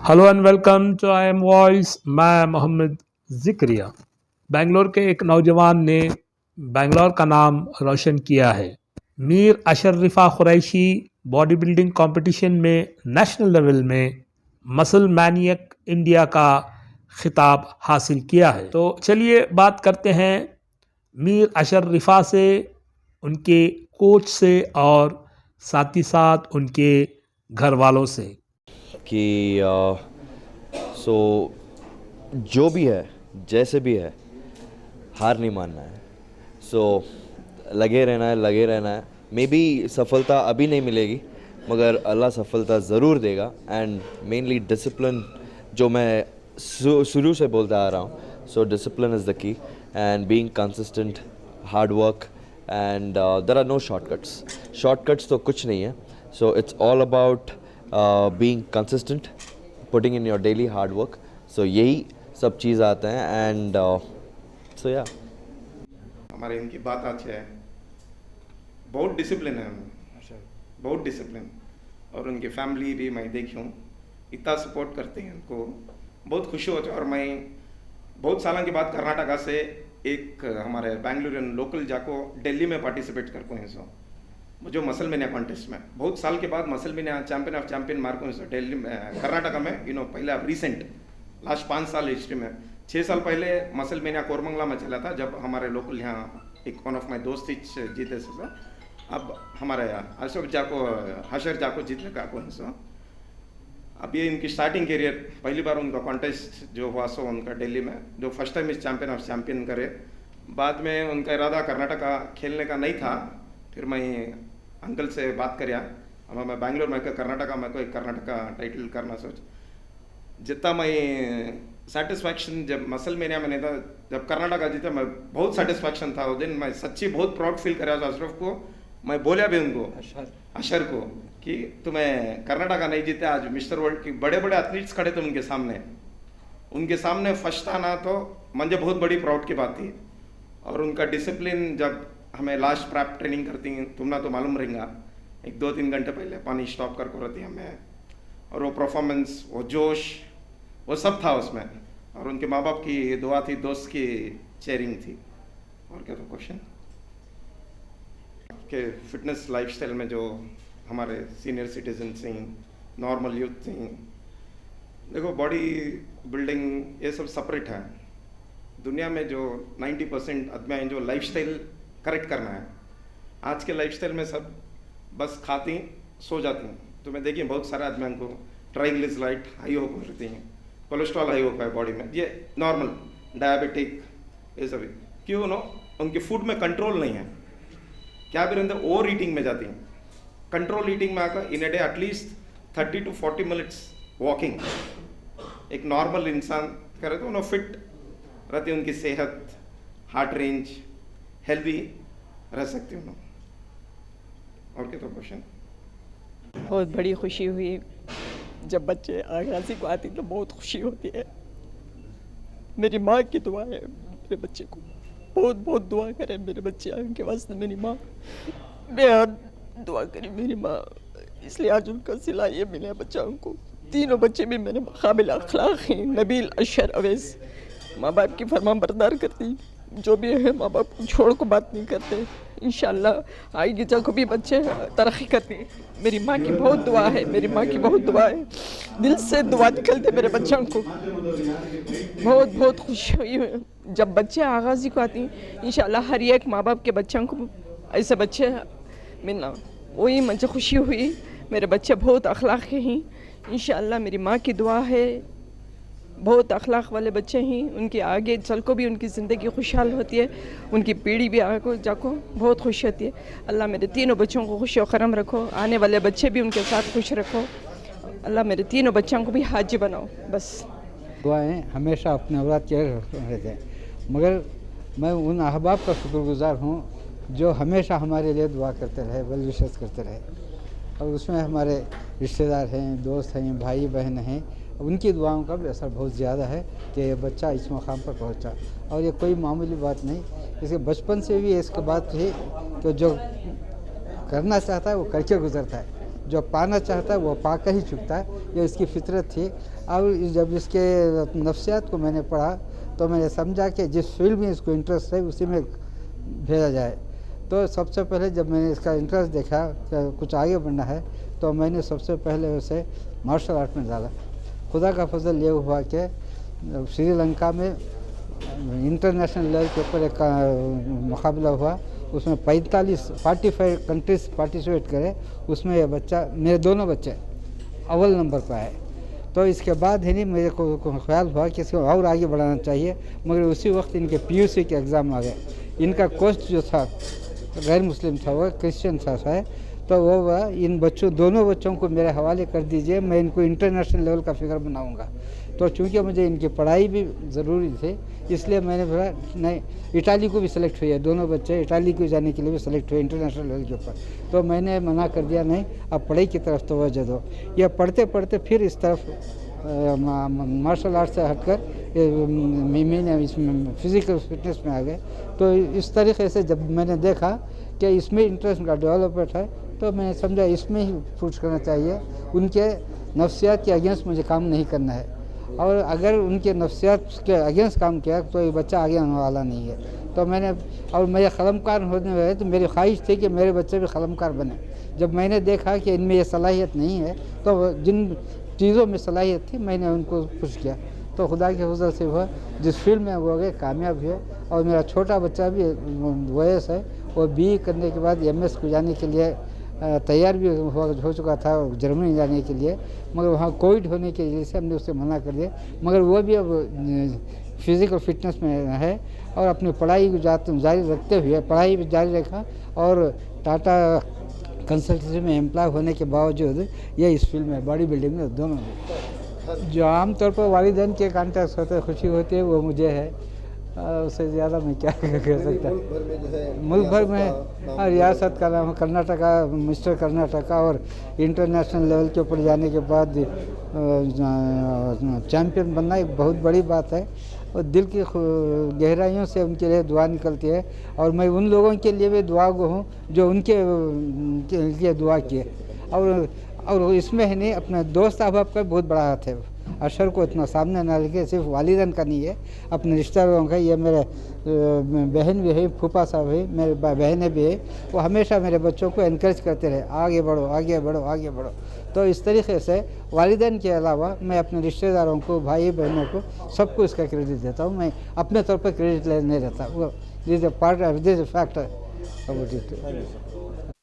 Hello and welcome to I am voice. मैं मोहम्मद ज़िक्रिया। बेंगलोर के एक नौजवान ने बेंगलोर का नाम रोशन किया है। Mir Ashrafa Qureshi body building competition में नेशनल लेवल में मसल मैनियक इंडिया का खिताब हासिल किया है। तो चलिए बात करते हैं मीर अशरफा से, उनके कोच से और साथ ही साथ उनके घर वालों से कि सो जो भी है जैसे भी है हार नहीं मानना है। सो लगे रहना है। मे बी सफलता अभी नहीं मिलेगी मगर अल्लाह सफलता ज़रूर देगा। एंड मेनली डिसिप्लिन जो मैं शुरू से बोलता आ रहा हूँ। So discipline is the key and being consistent, hard work and there are no shortcuts तो कुछ नहीं है। So it's all about being consistent, putting in your daily hard work. So यही सब चीज़ आते हैं एंड सो या हमारे इनकी बात अच्छी है। बहुत डिसिप्लिन है उनमें, बहुत डिसिप्लिन। और उनकी फैमिली भी मैं देखी हूँ, इतना सपोर्ट करते हैं उनको, बहुत खुशी होती है। और मैं बहुत सालों के बाद कर्नाटका से एक हमारे बेंगलुरु लोकल जाको दिल्ली में पार्टिसिपेट करते हैं। सो जो मसल मैनिया कॉन्टेस्ट में बहुत साल के बाद muscle mania champion of champion Marco Delhi में कर्नाटका में पहले रिसेंट लास्ट 5 साल हिस्ट्री में 6 साल पहले मसल मैनिया कोरमंगला में चला था, जब हमारे लोकल यहाँ एक वन ऑफ माई दोस्त जीते सो। अब हमारे अशोक जाको हशर जाको जीतने का को सो। अब ये इनकी स्टार्टिंग करियर पहली बार उनका कॉन्टेस्ट जो हुआ सो उनका दिल्ली में, जो फर्स्ट टाइम इस चैंपियन ऑफ चैंपियन करे। बाद में उनका इरादा कर्नाटका खेलने का नहीं था। फिर मैं अंकल से बात करिया, अब मैं बैंगलोर में कर्नाटका में कोई कर्नाटका टाइटल करना सोच। जितना मैं सेटिस्फैक्शन जब मसल मैनिया में नहीं था, जब कर्नाटका जीता मैं बहुत सेटिस्फैक्शन था। उस दिन मैं सच्ची बहुत प्राउड फील करा अशरफ को। मैं बोलिया भी उनको अशर को कि तुम्हें कर्नाटका नहीं जीते, आज मिस्टर वर्ल्ड की बड़े बड़े एथलीट्स खड़े थे उनके सामने फर्स्ट आना तो मुझे बहुत बड़ी प्राउड की बात थी। और उनका डिसिप्लिन, जब हमें लास्ट प्रैप ट्रेनिंग करती हैं तुमना तो मालूम रहेगा, 1-2-3 घंटे पहले पानी स्टॉप करके रहती है हमें। और वो परफॉर्मेंस, वो जोश, वो सब था उसमें। और उनके माँ बाप की दुआ थी, दोस्त की चेयरिंग थी। और क्या तो क्वेश्चन के फिटनेस लाइफस्टाइल में जो हमारे सीनियर सिटीजन से नॉर्मल यूथ से देखो, बॉडी बिल्डिंग ये सब सेपरेट है। दुनिया में जो 90% आदमी हैं जो लाइफस्टाइल करेक्ट करना है। आज के लाइफस्टाइल में सब बस खाती सो जाती हैं। तो मैं देखिए बहुत सारे आदमियों को ट्राइग्लिसराइड हाई हो रहती हैं, कोलेस्ट्रॉल हाई होता है बॉडी में, ये नॉर्मल डायबिटिक ये सभी क्यों उनके फूड में कंट्रोल नहीं है। क्या भी रहते ओवर ईटिंग में जाती हैं। कंट्रोल ईटिंग में आकर in a day at least 30 to 40 minutes walking एक नॉर्मल इंसान करे तो फिट रहती है, उनकी सेहत, हार्ट रेंज हेल्दी रह सकती हूँ। और क्या तो क्वेश्चन। बहुत बड़ी खुशी हुई जब बच्चे आगाज़ी को आती तो बहुत खुशी होती है। मेरी माँ की दुआ है मेरे बच्चे को, बहुत बहुत दुआ करे मेरे बच्चे के वास्ते। मेरी माँ बेहद दुआ करी मेरी माँ, इसलिए आज उनका सिला ये मिला बच्चों को। तीनों बच्चे भी मेरे काबिल अखलाक हैं। नबील, अशर, अवैस माँ बाप की फरमा बरदार करती, जो भी है माँ बाप को छोड़ को बात नहीं करते। इंशाल्लाह आएगी जब भी बच्चे तरक्की करते हैं। मेरी माँ की बहुत दुआ है, मेरी माँ की बहुत दुआ है, दिल से दुआ निकलते मेरे बच्चों को। बहुत बहुत खुशी हुई जब बच्चे आगाज़ी को आती हैं। इंशाल्लाह हर एक माँ बाप के बच्चों को ऐसे बच्चे मिलना, वही मुझे खुशी हुई। मेरे बच्चे बहुत अखलाक के हैं। इंशाल्लाह मेरी माँ की दुआ है, बहुत अखलाक वाले बच्चे हैं। उनके आगे चल को भी उनकी ज़िंदगी खुशहाल होती है, उनकी पीढ़ी भी आगे जाको बहुत खुश होती है। अल्लाह मेरे तीनों बच्चों को खुश और करम रखो, आने वाले बच्चे भी उनके साथ खुश रखो। अल्लाह मेरे तीनों बच्चों को भी हाजी बनाओ। बस दुआएं हमेशा अपने औलाद के रहते हैं, मगर मैं उन अहबाब का शुक्रगुजार हूँ जो हमेशा हमारे लिए दुआ करते रहे, वेल विशेस करते रहे। और उसमें हमारे रिश्तेदार हैं, दोस्त हैं, भाई बहन हैं, उनकी दुआओं का भी असर बहुत ज़्यादा है कि ये बच्चा इस मकाम पर पहुंचा। और ये कोई मामूली बात नहीं, इसके बचपन से भी इसके बात थी कि जो करना चाहता है वो करके गुजरता है। जो पाना चाहता है वो पाकर ही चुकता है, ये इसकी फितरत थी। और जब इसके नफ्सियात को मैंने पढ़ा तो मैंने समझा कि जिस फील्ड में इसको इंटरेस्ट है उसी में भेजा जाए। तो सबसे पहले जब मैंने इसका इंटरेस्ट देखा कि कुछ आगे बढ़ना है तो मैंने सबसे पहले उसे मार्शल आर्ट में डाला। खुदा का फजल ये हुआ कि श्रीलंका में इंटरनेशनल लेवल के ऊपर एक मुकाबला हुआ, उसमें 45 कंट्रीज पार्टिसिपेट करे, उसमें यह बच्चा, मेरे दोनों बच्चे अव्वल नंबर पर आए। तो इसके बाद ही नहीं मेरे को ख्याल हुआ कि इसको और आगे बढ़ाना चाहिए, मगर उसी वक्त इनके PUC के एग्ज़ाम आ गए। इनका कोच जो था गैर मुस्लिम था, वह क्रिश्चियन था शायद, तो वो इन दोनों बच्चों को मेरे हवाले कर दीजिए, मैं इनको इंटरनेशनल लेवल का फिगर बनाऊंगा। तो चूँकि मुझे इनकी पढ़ाई भी ज़रूरी थी, इसलिए मैंने बोला नहीं, इटाली को भी सिलेक्ट हुई है, दोनों बच्चे इटाली को जाने के लिए भी सिलेक्ट हुए इंटरनेशनल लेवल के ऊपर। तो मैंने मना कर दिया, नहीं अब पढ़ाई की तरफ तवज्जो दो। यह पढ़ते पढ़ते फिर इस तरफ मार्शल आर्ट से हटकर इसमें फिज़िकल फिटनेस में आ गए। तो इस तरीके से जब मैंने देखा कि इसमें इंटरेस्ट का डेवलपमेंट है तो मैंने समझा इसमें ही पुश करना चाहिए। उनके नफ्सियात के अगेंस्ट मुझे काम नहीं करना है, और अगर उनके नफ्सियात के अगेंस्ट काम किया तो ये बच्चा आगे आने वाला नहीं है। तो मैंने, और मेरे कलमकार होने वाले तो मेरी ख्वाहिश थी कि मेरे बच्चे भी कलमकार बने। जब मैंने देखा कि इनमें ये सलाहियत नहीं है तो जिन चीज़ों में सलाहियत थी मैंने उनको पुश किया। तो खुदा के फजल से वह जिस फील्ड में वो गए कामयाब हुए। और मेरा छोटा बच्चा भी वयस है, वो BE करने के बाद MS को जाने के लिए तैयार भी हो चुका था जर्मनी जाने के लिए, मगर वहाँ कोविड होने की वजह से हमने उससे मना कर दिया। मगर वो भी अब फिज़िकल फिटनेस में है और अपनी पढ़ाई जारी रखते हुए पढ़ाई भी जारी रखा, और टाटा कंसल्टेंसी में एम्प्लॉय होने के बावजूद ये इस फील्ड में बॉडी बिल्डिंग में दोनों में जो आमतौर पर वालिदैन के कॉन्टैक्ट होते खुशी होती है वो मुझे है, उससे ज़्यादा मैं क्या कह सकता। मुल्क भर में रियासत का नाम कर्नाटका, मिस्टर कर्नाटका, और इंटरनेशनल लेवल के ऊपर जाने के बाद चैम्पियन बनना एक बहुत बड़ी बात है, और दिल की गहराइयों से उनके लिए दुआ निकलती है। और मैं उन लोगों के लिए भी दुआ गो हूँ जो उनके लिए दुआ किए। और इसमें है नहीं, अपने दोस्त अहबाब का बहुत बड़ा हाथ है। अशर को इतना सामने ना लेके, सिर्फ वालिदैन का नहीं है, अपने रिश्तेदारों का। ये मेरे बहन भी है, फूफा साहब है, मेरे बहनें भी है, वो हमेशा मेरे बच्चों को इनकरेज करते रहे, आगे बढ़ो आगे बढ़ो आगे बढ़ो। तो इस तरीके से वालिदैन के अलावा मैं अपने रिश्तेदारों को, भाई बहनों को, सबको इसका क्रेडिट देता हूँ। मैं अपने तौर पर क्रेडिट नहीं रहता। वो this a part, this a factor.